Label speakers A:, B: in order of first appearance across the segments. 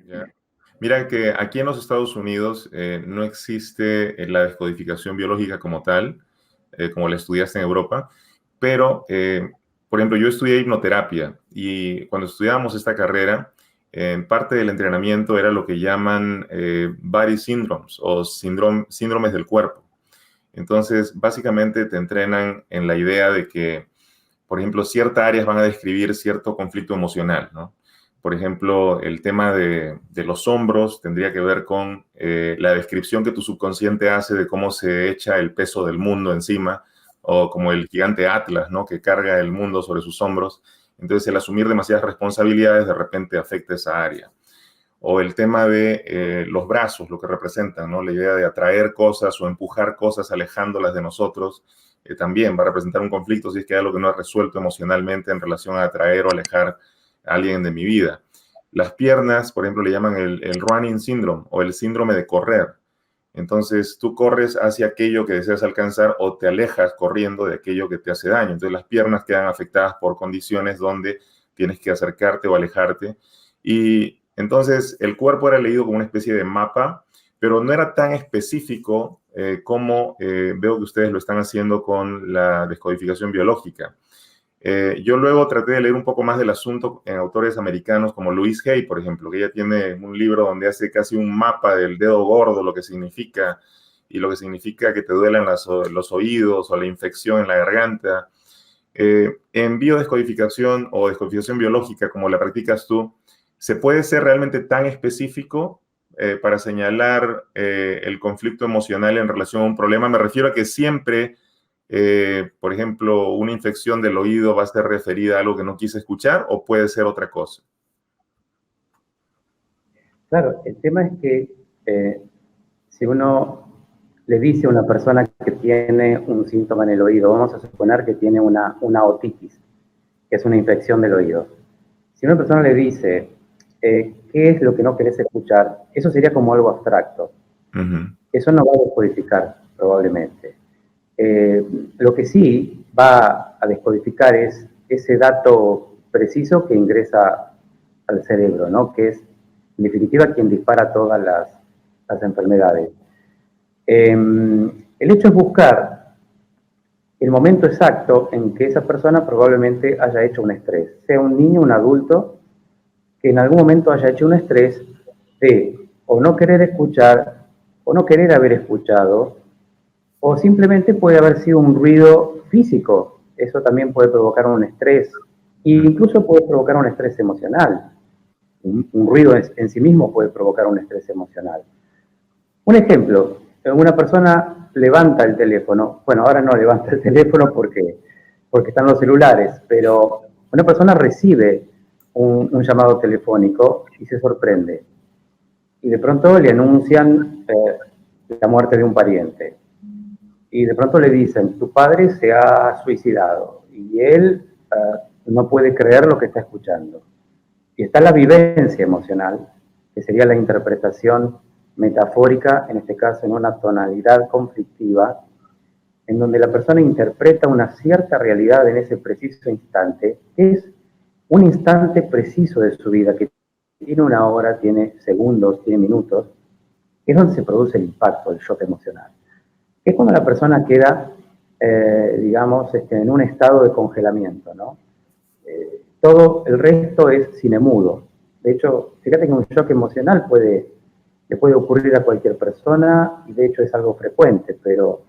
A: Ya. Mira que aquí en los Estados Unidos no existe la descodificación biológica como tal, como la estudiaste en Europa, pero, por ejemplo, yo estudié hipnoterapia y cuando estudiábamos esta carrera, parte del entrenamiento era lo que llaman body syndromes o síndromes del cuerpo. Entonces, básicamente te entrenan en la idea de que, por ejemplo, ciertas áreas van a describir cierto conflicto emocional, ¿no? Por ejemplo, el tema de los hombros tendría que ver con la descripción que tu subconsciente hace de cómo se echa el peso del mundo encima, o como el gigante Atlas, ¿no? Que carga el mundo sobre sus hombros. Entonces, el asumir demasiadas responsabilidades de repente afecta esa área. O el tema de los brazos, lo que representan, ¿no? La idea de atraer cosas o empujar cosas alejándolas de nosotros, también va a representar un conflicto si es que hay algo que no ha resuelto emocionalmente en relación a atraer o alejar a alguien de mi vida. Las piernas, por ejemplo, le llaman el running syndrome o el síndrome de correr. Entonces, tú corres hacia aquello que deseas alcanzar o te alejas corriendo de aquello que te hace daño. Entonces, las piernas quedan afectadas por condiciones donde tienes que acercarte o alejarte. Y entonces, el cuerpo era leído como una especie de mapa, pero no era tan específico como veo que ustedes lo están haciendo con la descodificación biológica. Yo luego traté de leer un poco más del asunto en autores americanos como Louise Hay, por ejemplo, que ella tiene un libro donde hace casi un mapa del dedo gordo, lo que significa, y lo que significa que te duelen los oídos o la infección en la garganta. En biodescodificación o descodificación biológica, como la practicas tú, ¿se puede ser realmente tan específico para señalar el conflicto emocional en relación a un problema? Me refiero a que siempre por ejemplo, una infección del oído va a ser referida a algo que no quise escuchar o puede ser otra cosa.
B: Claro, el tema es que si uno le dice a una persona que tiene un síntoma en el oído, vamos a suponer que tiene una otitis, que es una infección del oído. Si una persona le dice, ¿qué es lo que no querés escuchar? Eso sería como algo abstracto. Eso no va a descodificar, probablemente. Lo que sí va a descodificar es ese dato preciso que ingresa al cerebro, ¿no? Que es, en definitiva, quien dispara todas las enfermedades. El hecho es buscar el momento exacto en que esa persona probablemente haya hecho un estrés, sea un niño, un adulto, que en algún momento haya hecho un estrés de o no querer escuchar, o no querer haber escuchado, o simplemente puede haber sido un ruido físico. Eso también puede provocar un estrés, e incluso puede provocar un estrés emocional. Un ruido en sí mismo puede provocar un estrés emocional. Un ejemplo, una persona levanta el teléfono, bueno, ahora no levanta el teléfono porque están los celulares, pero una persona recibe un llamado telefónico y se sorprende. Y de pronto le anuncian la muerte de un pariente. Y de pronto le dicen, tu padre se ha suicidado. Y él no puede creer lo que está escuchando. Y está la vivencia emocional, que sería la interpretación metafórica, en este caso en una tonalidad conflictiva, en donde la persona interpreta una cierta realidad en ese preciso instante, que es un instante preciso de su vida, que tiene una hora, tiene segundos, tiene minutos, que es donde se produce el impacto, el shock emocional. Es cuando la persona queda, digamos, en un estado de congelamiento, ¿no? Todo el resto es cinemudo. De hecho, fíjate que un shock emocional le puede ocurrir a cualquier persona y de hecho es algo frecuente, pero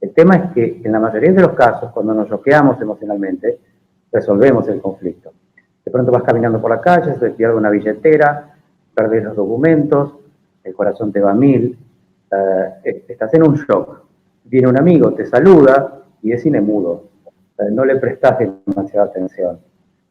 B: el tema es que en la mayoría de los casos, cuando nos choqueamos emocionalmente, resolvemos el conflicto. De pronto vas caminando por la calle, se te pierde una billetera, perdés los documentos, el corazón te va a mil, estás en un shock. Viene un amigo, te saluda y es cinemudo. No le prestás demasiada atención.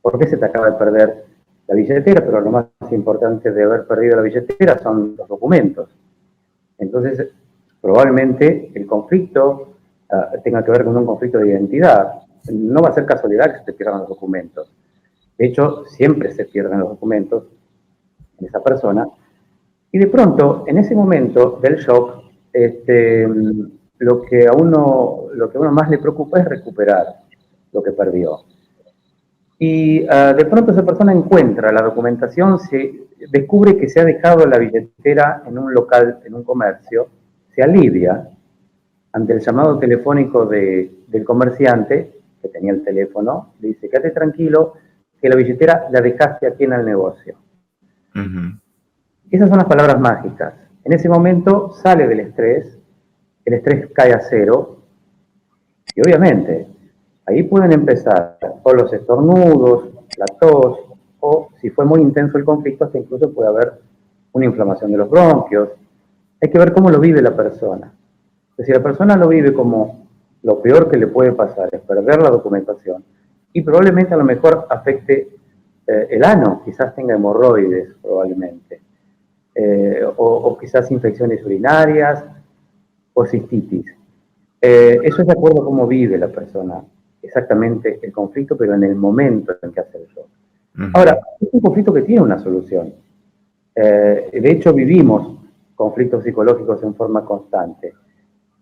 B: ¿Por qué se te acaba de perder la billetera? Pero lo más importante de haber perdido la billetera son los documentos. Entonces, probablemente el conflicto tenga que ver con un conflicto de identidad. No va a ser casualidad que se te pierdan los documentos. De hecho, siempre se pierden los documentos en esa persona. Y de pronto, en ese momento del shock, lo que a uno más le preocupa es recuperar lo que perdió. Y de pronto esa persona encuentra la documentación, se descubre que se ha dejado la billetera en un local, en un comercio, se alivia ante el llamado telefónico del comerciante, que tenía el teléfono, le dice, quédate tranquilo, que la billetera la dejaste aquí en el negocio. Esas son las palabras mágicas. En ese momento sale del estrés, el estrés cae a cero, y obviamente ahí pueden empezar por los estornudos, la tos, o si fue muy intenso el conflicto, hasta incluso puede haber una inflamación de los bronquios. Hay que ver cómo lo vive la persona. Si la persona lo vive como lo peor que le puede pasar es perder la documentación y probablemente a lo mejor afecte el ano, quizás tenga hemorroides probablemente, o quizás infecciones urinarias o cistitis. Eso es de acuerdo a cómo vive la persona exactamente el conflicto, pero en el momento en que hace el shock. Ahora, es un conflicto que tiene una solución. De hecho, vivimos conflictos psicológicos en forma constante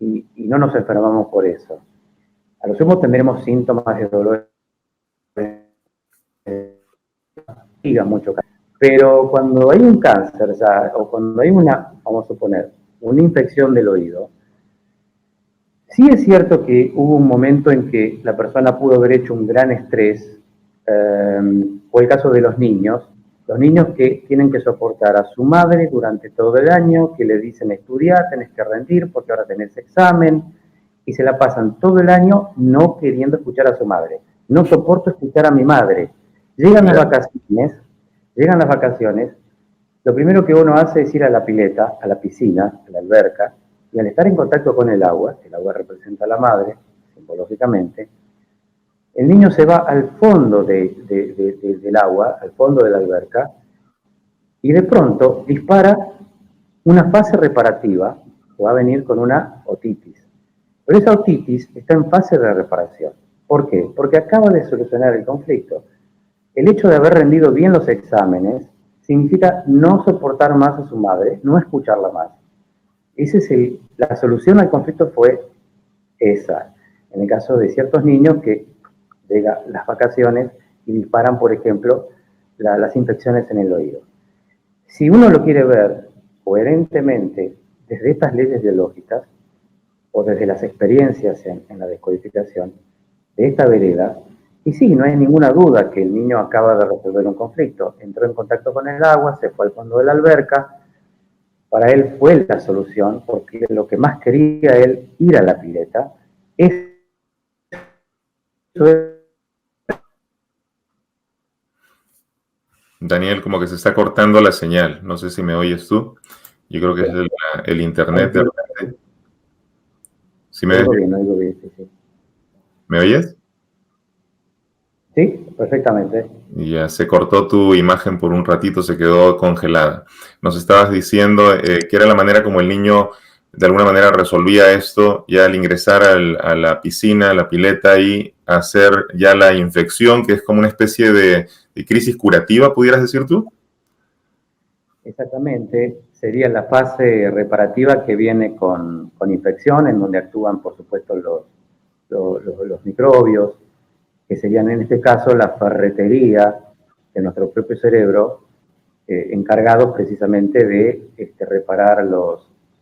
B: y no nos enfermamos por eso. A lo sumo tendremos síntomas de dolor, mucho, pero cuando hay un cáncer ya, o cuando hay vamos a suponer, una infección del oído, sí es cierto que hubo un momento en que la persona pudo haber hecho un gran estrés, o el caso de los niños que tienen que soportar a su madre durante todo el año, que le dicen estudiar, tenés que rendir porque ahora tenés examen, y se la pasan todo el año no queriendo escuchar a su madre. No soporto escuchar a mi madre. Llegan las vacaciones, lo primero que uno hace es ir a la pileta, a la piscina, a la alberca, y al estar en contacto con el agua representa a la madre, simbológicamente, el niño se va al fondo del agua, al fondo de la alberca, y de pronto dispara una fase reparativa que va a venir con una otitis. Pero esa otitis está en fase de reparación. ¿Por qué? Porque acaba de solucionar el conflicto. El hecho de haber rendido bien los exámenes significa no soportar más a su madre, no escucharla más. La solución al conflicto fue esa. En el caso de ciertos niños que llegan las vacaciones y disparan, por ejemplo, las infecciones en el oído. Si uno lo quiere ver coherentemente desde estas leyes biológicas o desde las experiencias en la descodificación de esta vereda, y sí, no hay ninguna duda que el niño acaba de resolver un conflicto. Entró en contacto con el agua, se fue al fondo de la alberca. Para él fue la solución, porque lo que más quería él ir a la pileta es...
A: Daniel, como que se está cortando la señal. No sé si me oyes tú. Yo creo que es el internet de repente. ¿Sí
B: oigo bien, sí.
A: ¿Me oyes?
B: Sí, perfectamente.
A: Ya se cortó tu imagen por un ratito, se quedó congelada. Nos estabas diciendo que era la manera como el niño de alguna manera resolvía esto, ya al ingresar a la piscina, a la pileta y hacer ya la infección, que es como una especie de crisis curativa, ¿pudieras decir tú?
B: Exactamente, sería la fase reparativa que viene con infección, en donde actúan, por supuesto, los microbios, que serían en este caso la ferretería de nuestro propio cerebro, encargados precisamente de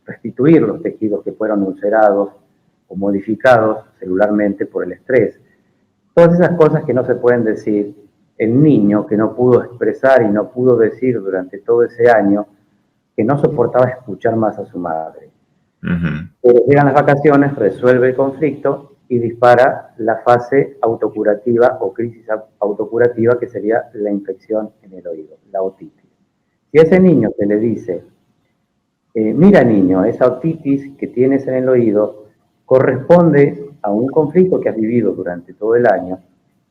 B: restituir los tejidos que fueron ulcerados o modificados celularmente por el estrés. Todas esas cosas que no se pueden decir, el niño que no pudo expresar y no pudo decir durante todo ese año que no soportaba escuchar más a su madre. Pero llegan las vacaciones, resuelve el conflicto y dispara la fase autocurativa o crisis autocurativa, que sería la infección en el oído, la otitis. Si a ese niño se le dice, mira niño, esa otitis que tienes en el oído corresponde a un conflicto que has vivido durante todo el año,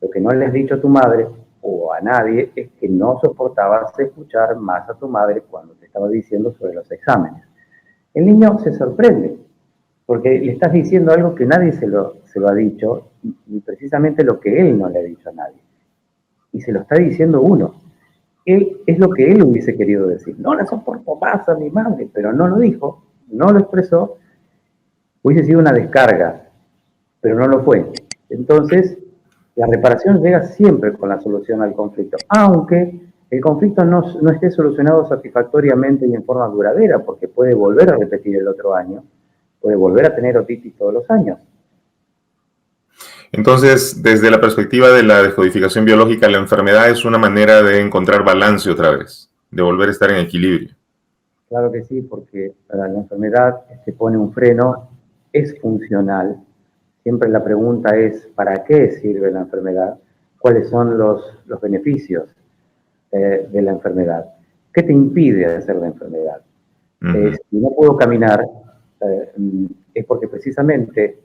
B: lo que no le has dicho a tu madre o a nadie es que no soportabas escuchar más a tu madre cuando te estaba diciendo sobre los exámenes. El niño se sorprende, porque le estás diciendo algo que nadie se lo ha dicho, y precisamente lo que él no le ha dicho a nadie. Y se lo está diciendo uno. Es lo que él hubiese querido decir. No le soporto más a mi madre, pero no lo dijo, no lo expresó. Hubiese sido una descarga, pero no lo fue. Entonces, La reparación llega siempre con la solución al conflicto, aunque el conflicto no esté solucionado satisfactoriamente y en forma duradera, porque puede volver a repetir el otro año, puede volver a tener otitis todos los años.
A: Entonces, desde la perspectiva de la descodificación biológica, la enfermedad es una manera de encontrar balance otra vez, de volver a estar en equilibrio.
B: Claro que sí, porque la enfermedad te pone un freno, es funcional. Siempre la pregunta es, ¿para qué sirve la enfermedad? ¿Cuáles son los beneficios de la enfermedad? ¿Qué te impide hacer la enfermedad? Si no puedo caminar, es porque precisamente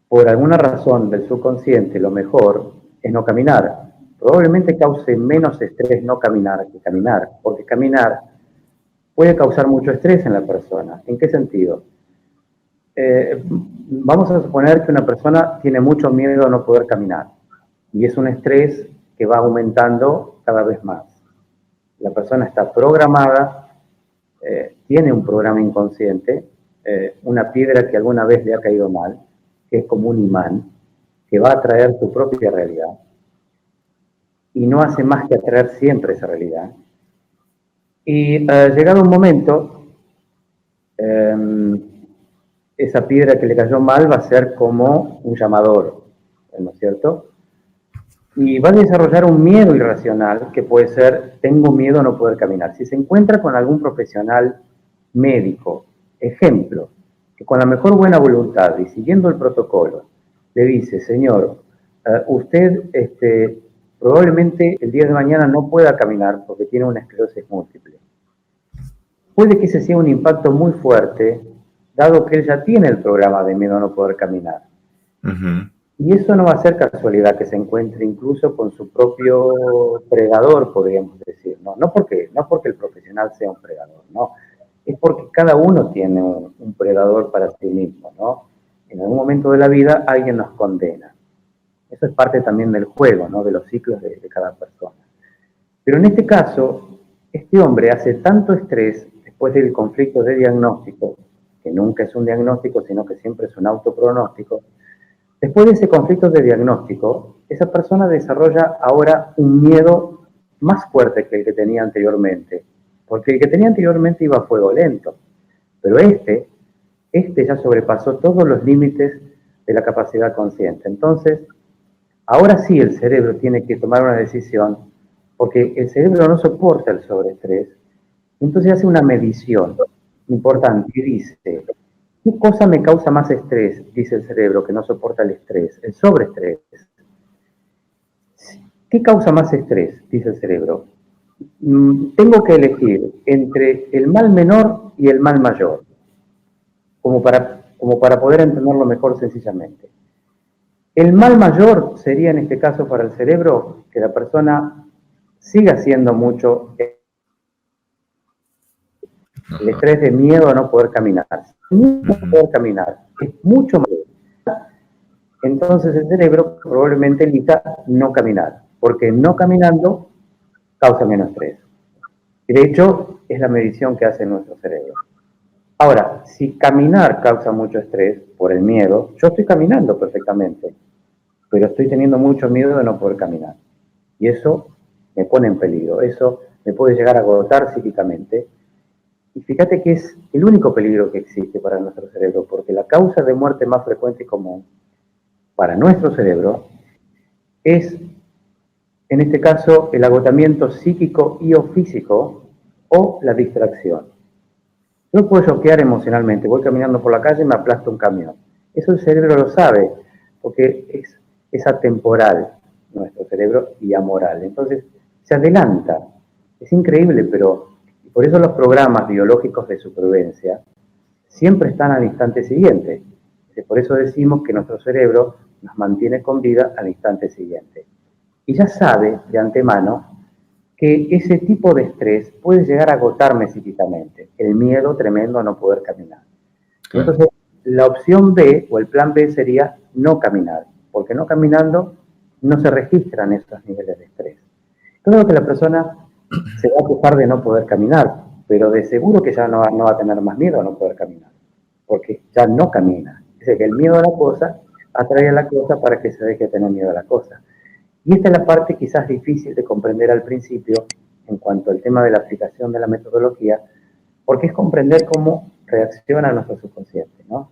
B: por alguna razón del subconsciente lo mejor es no caminar. Probablemente cause menos estrés no caminar que caminar, porque caminar puede causar mucho estrés en la persona. ¿En qué sentido? Vamos a suponer que una persona tiene mucho miedo a no poder caminar y es un estrés que va aumentando cada vez más. La persona está programada, tiene un programa inconsciente, una piedra que alguna vez le ha caído mal, que es como un imán, que va a atraer su propia realidad y no hace más que atraer siempre esa realidad. Y llegado un momento, esa piedra que le cayó mal va a ser como un llamador, ¿no es cierto? Y va a desarrollar un miedo irracional que puede ser, tengo miedo a no poder caminar. Si se encuentra con algún profesional médico, ejemplo, que con la mejor buena voluntad y siguiendo el protocolo, le dice, señor, usted probablemente el día de mañana no pueda caminar porque tiene una esclerosis múltiple. Puede que ese sea un impacto muy fuerte, dado que él ya tiene el programa de miedo a no poder caminar. Y eso no va a ser casualidad que se encuentre incluso con su propio predador, podríamos decir, ¿no? No porque el profesional sea un predador, no. Es porque cada uno tiene un predador para sí mismo, ¿no? En algún momento de la vida alguien nos condena. Eso es parte también del juego, ¿no? De los ciclos de cada persona. Pero en este caso, este hombre hace tanto estrés después del conflicto de diagnóstico, que nunca es un diagnóstico, sino que siempre es un autopronóstico. Después de ese conflicto de diagnóstico, esa persona desarrolla ahora un miedo más fuerte que el que tenía anteriormente, porque el que tenía anteriormente iba a fuego lento, pero este ya sobrepasó todos los límites de la capacidad consciente. Entonces, ahora sí el cerebro tiene que tomar una decisión, porque el cerebro no soporta el sobreestrés, entonces hace una medición importante y dice, ¿qué cosa me causa más estrés? Dice el cerebro, que no soporta el estrés, el sobreestrés. ¿Qué causa más estrés? Dice el cerebro. Tengo que elegir entre el mal menor y el mal mayor, como para poder entenderlo mejor sencillamente. El mal mayor sería en este caso para el cerebro que la persona siga haciendo mucho el estrés de miedo a no poder caminar. No poder caminar es mucho más. Entonces el cerebro probablemente elija no caminar, porque no caminando causa menos estrés. Y de hecho, es la medición que hace nuestro cerebro. Ahora, si caminar causa mucho estrés por el miedo, yo estoy caminando perfectamente, pero estoy teniendo mucho miedo de no poder caminar. Y eso me pone en peligro, eso me puede llegar a agotar psíquicamente. Y fíjate que es el único peligro que existe para nuestro cerebro, porque la causa de muerte más frecuente y común para nuestro cerebro es, en este caso, el agotamiento psíquico y o físico o la distracción. Yo puedo choquear emocionalmente, voy caminando por la calle y me aplasta un camión. Eso el cerebro lo sabe, porque es atemporal nuestro cerebro y amoral. Entonces, se adelanta. Es increíble, pero por eso los programas biológicos de supervivencia siempre están al instante siguiente. Por eso decimos que nuestro cerebro nos mantiene con vida al instante siguiente. Y ya sabe de antemano que ese tipo de estrés puede llegar a agotarme psíquicamente, el miedo tremendo a no poder caminar. Claro. Entonces, la opción B o el plan B sería no caminar, porque no caminando no se registran esos niveles de estrés. Claro que la persona se va a ocupar de no poder caminar, pero de seguro que ya no va a tener más miedo a no poder caminar, porque ya no camina. Es decir, que el miedo a la cosa atrae a la cosa para que se deje de tener miedo a la cosa. Y esta es la parte quizás difícil de comprender al principio en cuanto al tema de la aplicación de la metodología, porque es comprender cómo reacciona nuestro subconsciente, ¿no?